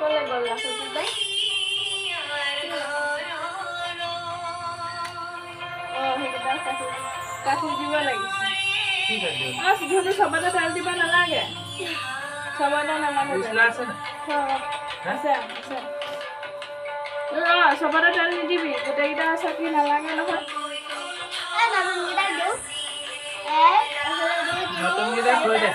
ক'লে গ'ল ৰাখোঁ বাই সেইকেইটা কাটি দিব লাগিছে ধুনু চবতে তেল দিব নালাগে চবতে নালাগে আছে চবতে তেল নিদিবি গোটেইকেইটা চাকি নালাগে নহয় নতুনকেইটা থৈ দে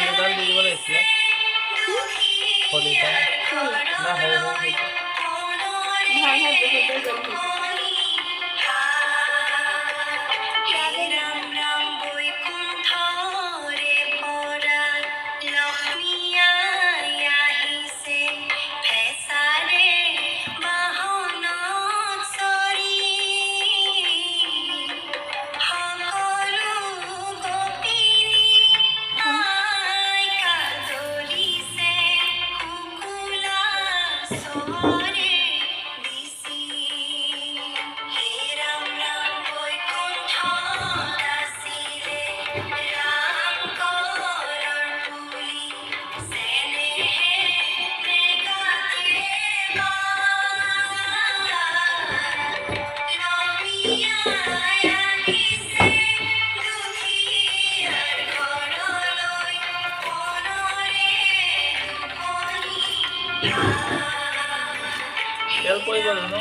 দুডাল দি দিব লাগিছিলে খলিতা না হৈ তেল পৰিব জানো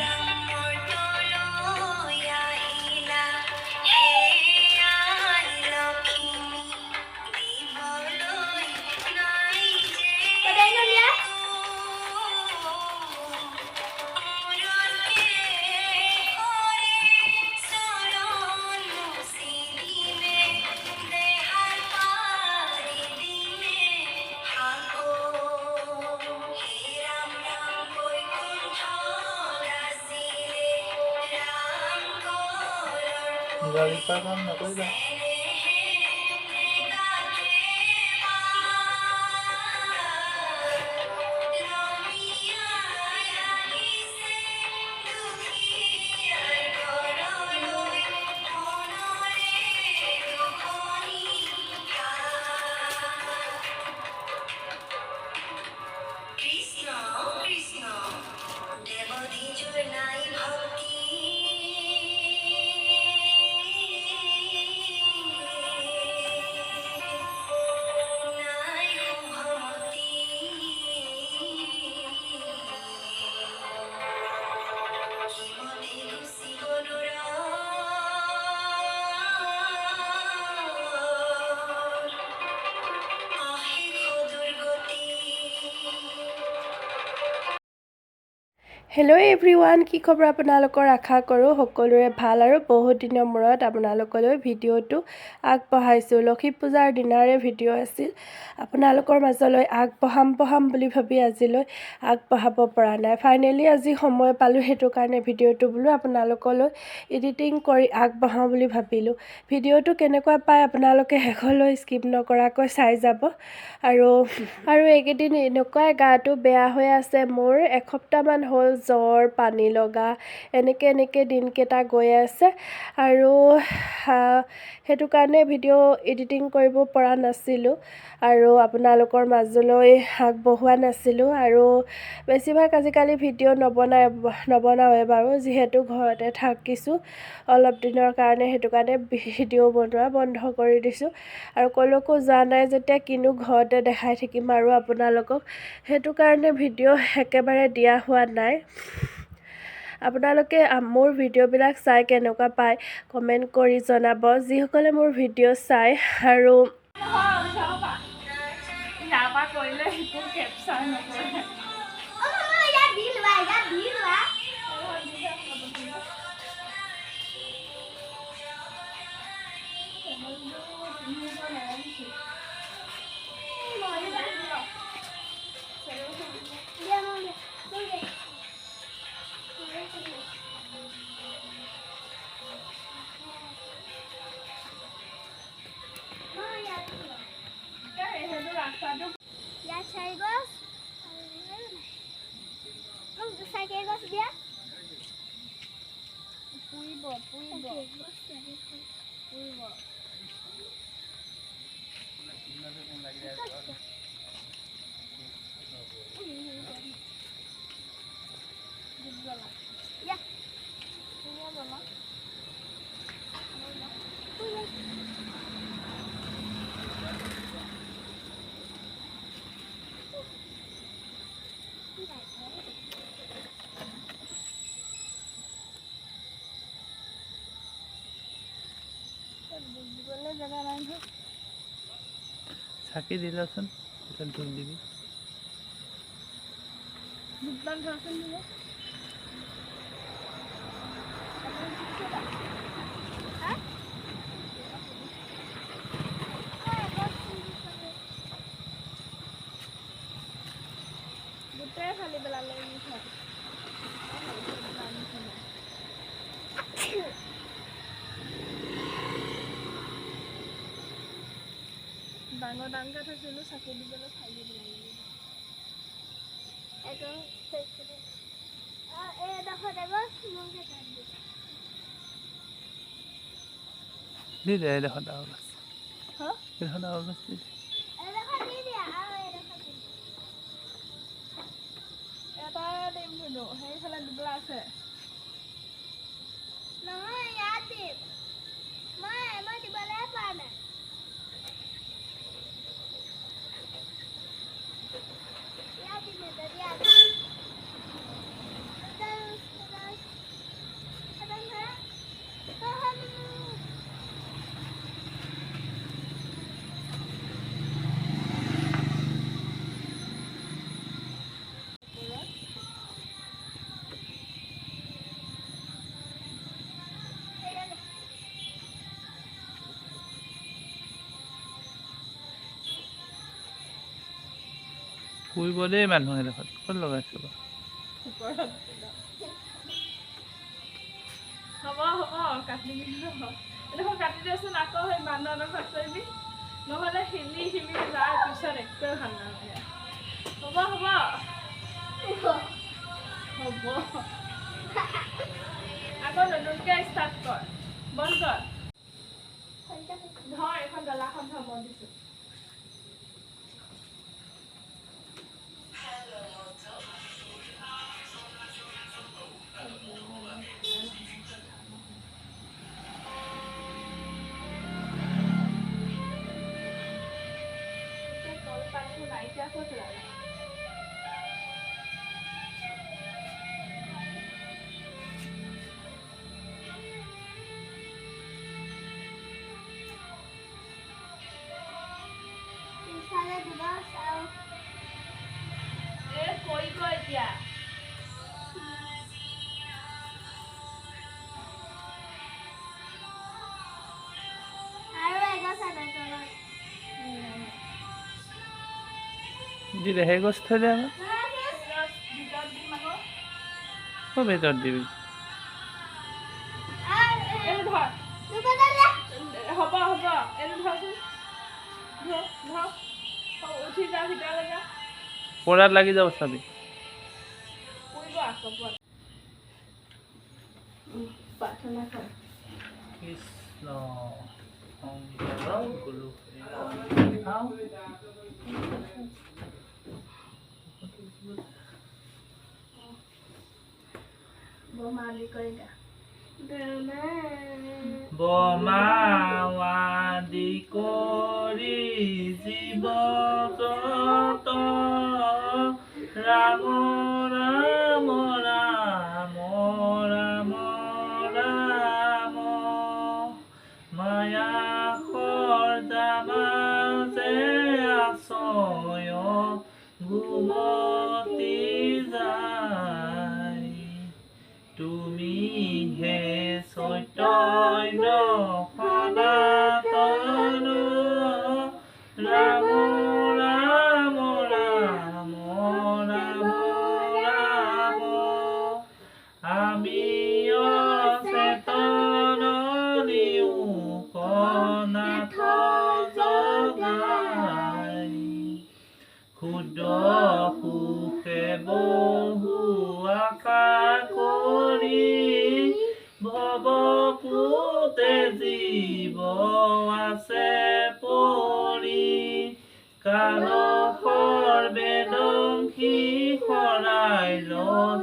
গাড়ী পাৰ কাম নকৰিবা হেল্ল' এভৰিৱান কি খবৰ আপোনালোকৰ আশা কৰোঁ সকলোৰে ভাল আৰু বহুত দিনৰ মূৰত আপোনালোকলৈ ভিডিঅ'টো আগবঢ়াইছোঁ লক্ষী পূজাৰ দিনাৰে ভিডিঅ' আছিল আপোনালোকৰ মাজলৈ আগবঢ়াম বুলি ভাবি আজিলৈ আগবঢ়াব পৰা নাই ফাইনেলি আজি সময় পালোঁ সেইটো কাৰণে ভিডিঅ'টো বোলো আপোনালোকলৈ এডিটিং কৰি আগবঢ়াওঁ বুলি ভাবিলোঁ ভিডিঅ'টো কেনেকুৱা পায় আপোনালোকে শেষলৈ স্কিপ নকৰাকৈ চাই যাব আৰু এইকেইদিন এনেকুৱাই গাটো বেয়া হৈ আছে মোৰ এসপ্তাহমান হ'ল জ্বৰ পানী লগা এনেকৈ দিনকেইটা গৈ আছে আৰু সেইটো কাৰণে ভিডিঅ' এডিটিং কৰিব পৰা নাছিলোঁ আৰু আপোনালোকৰ মাজলৈ আগবঢ়োৱা নাছিলোঁ আৰু বেছিভাগ আজিকালি ভিডিঅ' নবনাওঁৱে বাৰু যিহেতু ঘৰতে থাকিছোঁ অলপ দিনৰ কাৰণে সেইটো কাৰণে ভিডিঅ' বনোৱা বন্ধ কৰি দিছোঁ আৰু ক'লৈকো যোৱা নাই যেতিয়া কিনো ঘৰতে দেখাই থাকিম আৰু আপোনালোকক সেইটো কাৰণে ভিডিঅ' একেবাৰে দিয়া হোৱা নাই আপোনালোকে মোৰ ভিডিঅ'বিলাক চাই কেনেকুৱা পায় কমেণ্ট কৰি জনাব যিসকলে মোৰ ভিডিঅ' চাই আৰু চাকি দিলাচোন পিছত ধূপ দিবি গোটেই ফালি পেলালে ডাঙৰ থৈছিলোঁ চাকি দিবলৈ ফালি দি দে এডোখৰ ডাঙৰ গছ এডোখৰ ডাঙৰ গছ দি দে এটা দিম ধুনো সেইফালে দুবেলা আছে ফুৰিব দেই মানুহ এডোখৰত ক'ত লগাইছো বাৰু হ'ব কাটি এডোখৰ কাটি দিয়াচোন আকৌ সেই বান্দৰ এডোখৰত কৰিবি নহ'লে হিলি যোৱাৰ পিছত একোৱে ভাল নালাগে হ'ব আকৌ নতুনকৈ ষ্টাৰ্ট কৰ বন্ধ কৰ ধৰ এখন ডলাখন থ'ব দিছোঁ এতিয়া দি দে সেই গছ থৈ দে আমাৰ ক'ৰ ভিতৰত দিবি হ'ব এইটো ধৰচোন উঠি যা ভিতৰলৈ যা পৰাত লাগি যাব চাবি উৰিব আকৌ প্ৰাৰ্থনা কৰ কৃষ্ণ শংকৰ গুৰু খাওঁ বমালি কৰি দা বমাৱাদি কৰি জীৱ জগত ৰাম ৰাম ৰাম ৰাম ৰাম মায়া সৰ্দামাজে আছয় ঘুমতি যায় তুমি হে চৈতন্য সনাতন ৰাম ৰাম ৰাম ৰাম ৰাম আমি অচেতন নিউকনাথ জগাই ক্ষুদ্ৰ সুখে বহু আশা কৰি ভৱপুতে জীৱ আছে পৰি কালশৰ বেদংশী শৰাই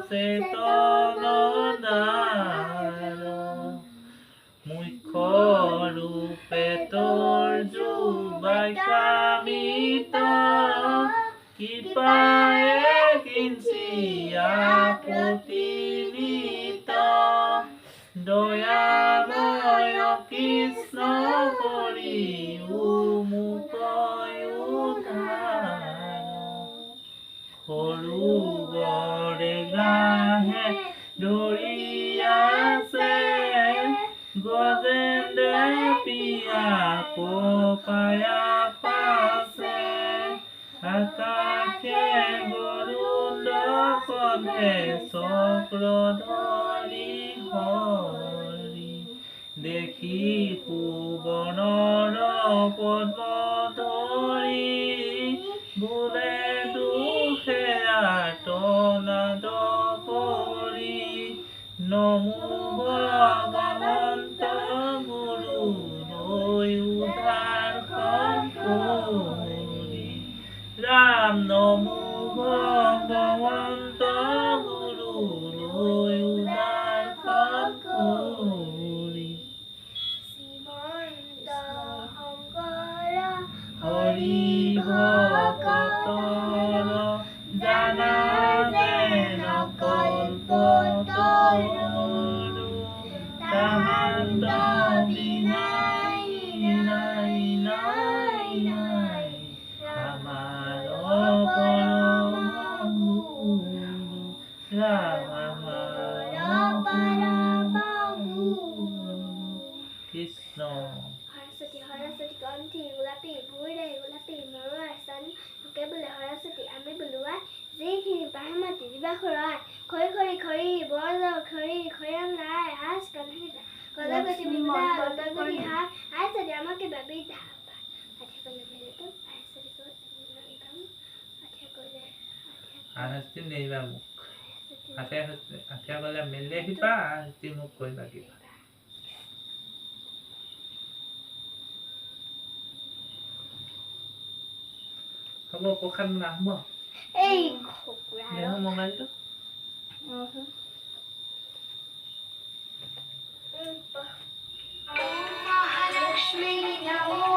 চেতন দ্বাৰ মুখ্য ৰূপে তোৰ যুবাই কামিত কৃপায়ে কিঞ্চিয়া প্ৰতিনিত দয়াময় কৃষ্ণ কৰি মোক উদ্ধাৰ সৰু বৰে গাহে ধৰি আছে গজেন্দ্ৰ পিয়া পায়া পাছে আকাশে গৰুড কণ্ঠে চক্ৰ ধৰি হৰি দেখি সুবৰ্ণৰ পদ্ম ধৰি বোলে দুখে আৰ্তনাদ কৰি নমো ভগৱন্ত গুৰু লৈ উদ্ধাৰখন কৰি ৰাম নমো ভগৱন্ত গুৰু লৈ উদ্ধাৰখন কৰি হৰি ভকতৰ জানা যেন কল্পতৰু তাহান্ত বিনাই নাই নাই নাই আমাৰ পৰম গুৰু ৰাম আমাৰ পৰম গুৰু কৃষ্ণ সৰস্বতী সৰস্বতী কণ্ঠী গোলাপী বুঢ়ী গোলাপী মৰুৱাৰ চান লোকে বোলে সৰস্বতী আমি বোলোৱা যিখিনি পাহে মাতি দিবা খুৰাই খৰি খৰি খৰি বৰজাও খৰি খৈয়াম নাই হাজ কণ্ঠিতা গলগতি বিদ্যা গলগতি হাত আই যদি আমাকে বাবি দা আঠে কলে মেলে তো আই যদি তো নাম আঠে কলে আহস্তি নেইবা মোক আঠে গলে মেলে আহিবা আহস্তি মোক কৈবা কিবা হ'ব প্ৰসাদ নাহব এই খকুৰা দেহ মোবাইলটো মহালক্ষ্মী নমো